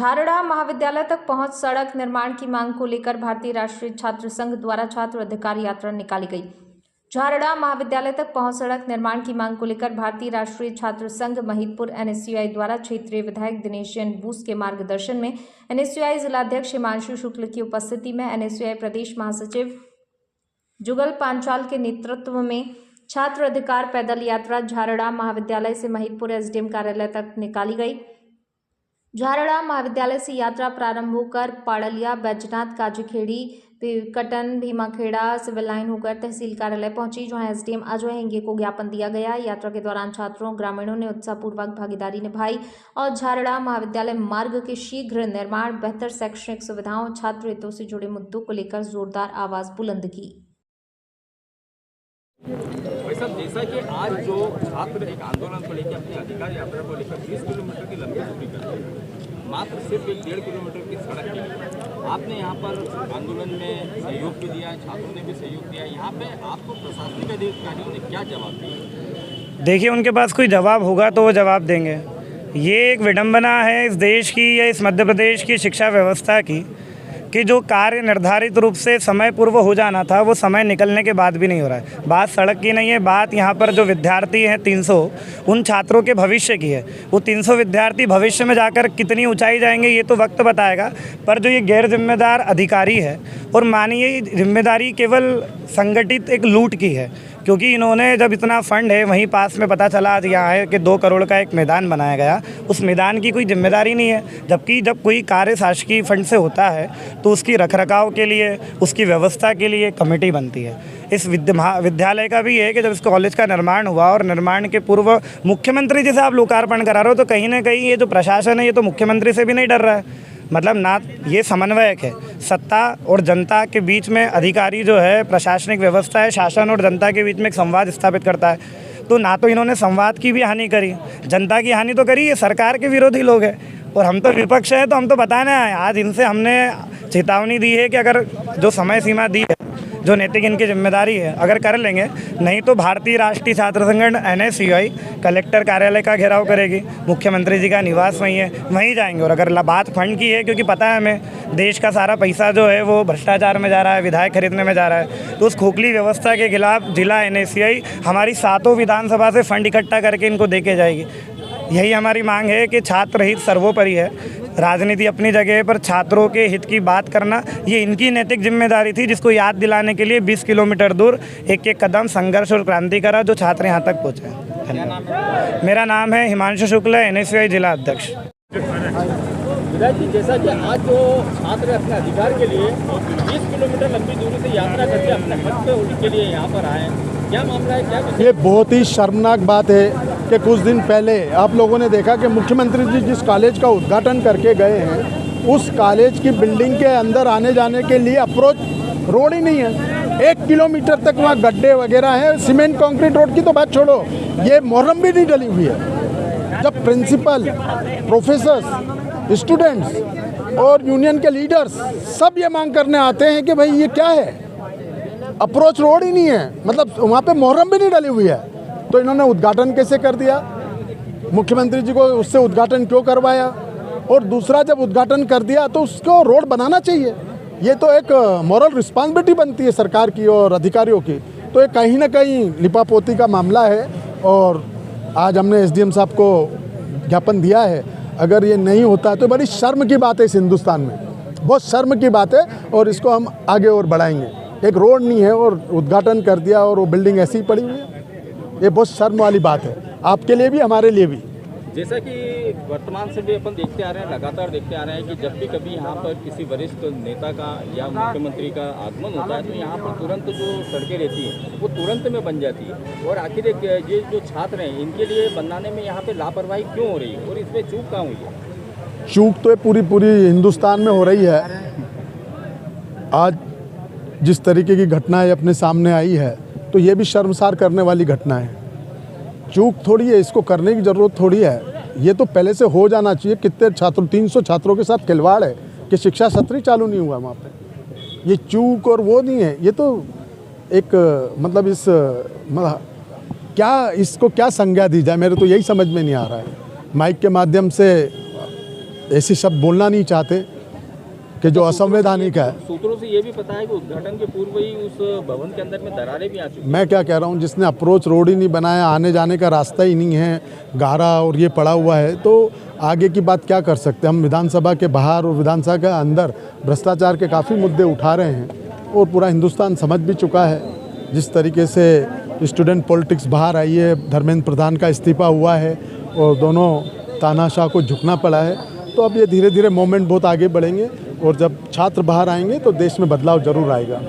झारड़ा महाविद्यालय तक पहुंच सड़क निर्माण की मांग को लेकर भारतीय राष्ट्रीय छात्र संघ द्वारा छात्र अधिकार यात्रा निकाली गई। झारड़ा महाविद्यालय तक पहुंच सड़क निर्माण की मांग को लेकर भारतीय राष्ट्रीय छात्र संघ महिदपुर NSUI द्वारा क्षेत्रीय विधायक दिनेश जैन बूस के मार्गदर्शन में NSUI जिलाध्यक्ष हिमांशु शुक्ल की उपस्थिति में NSUI प्रदेश महासचिव जुगल पांचाल के नेतृत्व में छात्र अधिकार पैदल यात्रा झारड़ा महाविद्यालय से महिदपुर SDM कार्यालय तक निकाली गई। झारड़ा महाविद्यालय से यात्रा प्रारंभ होकर पाड़लिया, बैजनाथ, काजीखेड़ी, कटन, भीमाखेड़ा सिविल लाइन होकर तहसील कार्यालय पहुंची, जहां SDM अजय हेंगे को ज्ञापन दिया गया। यात्रा के दौरान छात्रों ग्रामीणों ने उत्साहपूर्वक भागीदारी निभाई और झारड़ा महाविद्यालय मार्ग के शीघ्र निर्माण, बेहतर शैक्षणिक सुविधाओं, छात्र हितों से जुड़े मुद्दों को लेकर जोरदार आवाज बुलंद की। भाई साहब, जैसा कि आज जो छात्र एक आंदोलन को लेकर अपने अधिकार यात्रा को लेकर 20 किलोमीटर की लंबी दूरी कर रहे हैं, मात्र सिर्फ 1.5 किलोमीटर की सड़क के लिए आपने यहाँ पर आंदोलन में सहयोग भी दिया है, छात्रों ने भी सहयोग दिया। यहाँ पे आपको प्रशासनिक अधिकारियों ने क्या जवाब दिया? देखिए, उनके पास कोई जवाब होगा तो वो जवाब देंगे। ये एक विडंबना है इस देश की या इस मध्य प्रदेश की शिक्षा व्यवस्था की कि जो कार्य निर्धारित रूप से समय पूर्व हो जाना था वो समय निकलने के बाद भी नहीं हो रहा है। बात सड़क की नहीं है, बात यहाँ पर जो विद्यार्थी हैं 300, उन छात्रों के भविष्य की है। वो 300 विद्यार्थी भविष्य में जाकर कितनी ऊंचाई जाएंगे ये तो वक्त बताएगा, पर जो ये गैर जिम्मेदार अधिकारी है, और मानिए जिम्मेदारी केवल संगठित एक लूट की है, क्योंकि इन्होंने जब इतना फंड है, वहीं पास में पता चला आज यहाँ है कि 2 करोड़ का एक मैदान बनाया गया, उस मैदान की कोई जिम्मेदारी नहीं है। जबकि जब कोई कार्य शासकीय फंड से होता है तो उसकी रखरखाव के लिए, उसकी व्यवस्था के लिए कमेटी बनती है। इस विद्यालय का भी है कि जब इस कॉलेज का निर्माण हुआ और निर्माण के पूर्व मुख्यमंत्री जी से आप लोकार्पण करा रहे हो, तो कहीं ना कहीं ये जो प्रशासन है ये तो मुख्यमंत्री से भी नहीं डर रहा है। मतलब ना ये समन्वयक है, सत्ता और जनता के बीच में अधिकारी जो है, प्रशासनिक व्यवस्था है, शासन और जनता के बीच में एक संवाद स्थापित करता है। तो ना तो इन्होंने संवाद की भी हानि करी, जनता की हानि तो करी, ये सरकार के विरोधी लोग हैं। और हम तो विपक्ष है, तो हम तो बताना है, आज इनसे हमने चेतावनी दी है कि अगर जो समय सीमा दी है, जो नैतिक इनकी जिम्मेदारी है, अगर कर लेंगे, नहीं तो भारतीय राष्ट्रीय छात्र संगठन NSUI कलेक्टर कार्यालय का घेराव करेगी। मुख्यमंत्री जी का निवास वहीं है, वहीं जाएंगे। और अगर बात फंड की है, क्योंकि पता है हमें देश का सारा पैसा जो है वो भ्रष्टाचार में जा रहा है, विधायक खरीदने में जा रहा है, तो उस खोखली व्यवस्था के खिलाफ जिला NSUI हमारी 7 विधानसभा से फंड इकट्ठा करके इनको दे के जाएगी। यही हमारी मांग है कि छात्र हित सर्वोपरि है। राजनीति अपनी जगह है, पर छात्रों के हित की बात करना ये इनकी नैतिक जिम्मेदारी थी, जिसको याद दिलाने के लिए 20 किलोमीटर दूर एक एक कदम संघर्ष और क्रांति करा, जो छात्र यहाँ तक पहुँचे। धन्यवाद। मेरा नाम है हिमांशु शुक्ल, NSUI जिला अध्यक्ष। विधायक जी, जैसा कि आज जो छात्र अपने अधिकार के लिए 20 किलोमीटर लंबी दूरी से यात्रा करके अपने हक के लिए यहाँ पर आए, क्या मामला है, क्या? ये बहुत ही शर्मनाक बात है कि कुछ दिन पहले आप लोगों ने देखा कि मुख्यमंत्री जी जिस कॉलेज का उद्घाटन करके गए हैं, उस कॉलेज की बिल्डिंग के अंदर आने जाने के लिए अप्रोच रोड ही नहीं है। 1 किलोमीटर तक वहाँ गड्ढे वगैरह हैं। सीमेंट कंक्रीट रोड की तो बात छोड़ो, ये मोहर्रम भी नहीं डली हुई है। जब प्रिंसिपल, प्रोफेसर्स, स्टूडेंट्स और यूनियन के लीडर्स सब ये मांग करने आते हैं कि भाई ये क्या है, अप्रोच रोड ही नहीं है, मतलब वहाँ पे मोहर्रम भी नहीं डली हुई है, तो इन्होंने उद्घाटन कैसे कर दिया? मुख्यमंत्री जी को उससे उद्घाटन क्यों करवाया? और दूसरा, जब उद्घाटन कर दिया तो उसको रोड बनाना चाहिए। ये तो एक मॉरल रिस्पॉन्सिबिलिटी बनती है सरकार की और अधिकारियों की। तो ये कहीं ना कहीं लिपापोती का मामला है, और आज हमने SDM साहब को ज्ञापन दिया है। अगर ये नहीं होता तो बड़ी शर्म की बात है इस हिंदुस्तान में, बहुत शर्म की बात है, और इसको हम आगे और बढ़ाएंगे। एक रोड नहीं है और उद्घाटन कर दिया और वो बिल्डिंग ऐसी ही पड़ी हुई है, ये बहुत शर्म वाली बात है, आपके लिए भी हमारे लिए भी। जैसा कि वर्तमान से भी अपन देखते आ रहे हैं, लगातार देखते आ रहे हैं कि जब भी कभी यहाँ पर किसी वरिष्ठ नेता का या मुख्यमंत्री का आगमन होता है, तो यहाँ पर तुरंत जो सड़कें रहती हैं वो तुरंत में बन जाती है। और आखिर ये जो छात्र हैं, इनके लिए बनाने में यहाँ पे लापरवाही क्यों हो रही है, और इसमें चूक कहाँ हुई है? चूक तो पूरी हिंदुस्तान में हो रही है। आज जिस तरीके की घटनाएं अपने सामने आई है, तो ये भी शर्मसार करने वाली घटना है। चूक थोड़ी है, इसको करने की ज़रूरत थोड़ी है, ये तो पहले से हो जाना चाहिए। कितने छात्रों, 300 छात्रों के साथ खिलवाड़ है कि शिक्षा सत्र ही चालू नहीं हुआ वहाँ पे। ये चूक और वो नहीं है, ये तो एक मतलब इसको क्या संज्ञा दी जाए, मेरे तो यही समझ में नहीं आ रहा है। माइक के माध्यम से ऐसी शब्द बोलना नहीं चाहते कि जो असंवैधानिक है। सूत्रों से ये भी पता है कि उद्घाटन के पूर्व ही उस भवन के अंदर में दरारें भी आ चुकी हैं। मैं क्या कह रहा हूँ, जिसने अप्रोच रोड ही नहीं बनाया, आने जाने का रास्ता ही नहीं है, गारा और ये पड़ा हुआ है, तो आगे की बात क्या कर सकते हैं। हम विधानसभा के बाहर और विधानसभा के अंदर भ्रष्टाचार के काफ़ी मुद्दे उठा रहे हैं और पूरा हिंदुस्तान समझ भी चुका है। जिस तरीके से स्टूडेंट पॉलिटिक्स बाहर आई है, धर्मेंद्र प्रधान का इस्तीफा हुआ है और दोनों तानाशाह को झुकना पड़ा है, तो अब ये धीरे धीरे मूवमेंट बहुत आगे बढ़ेंगे और जब छात्र बाहर आएंगे तो देश में बदलाव जरूर आएगा।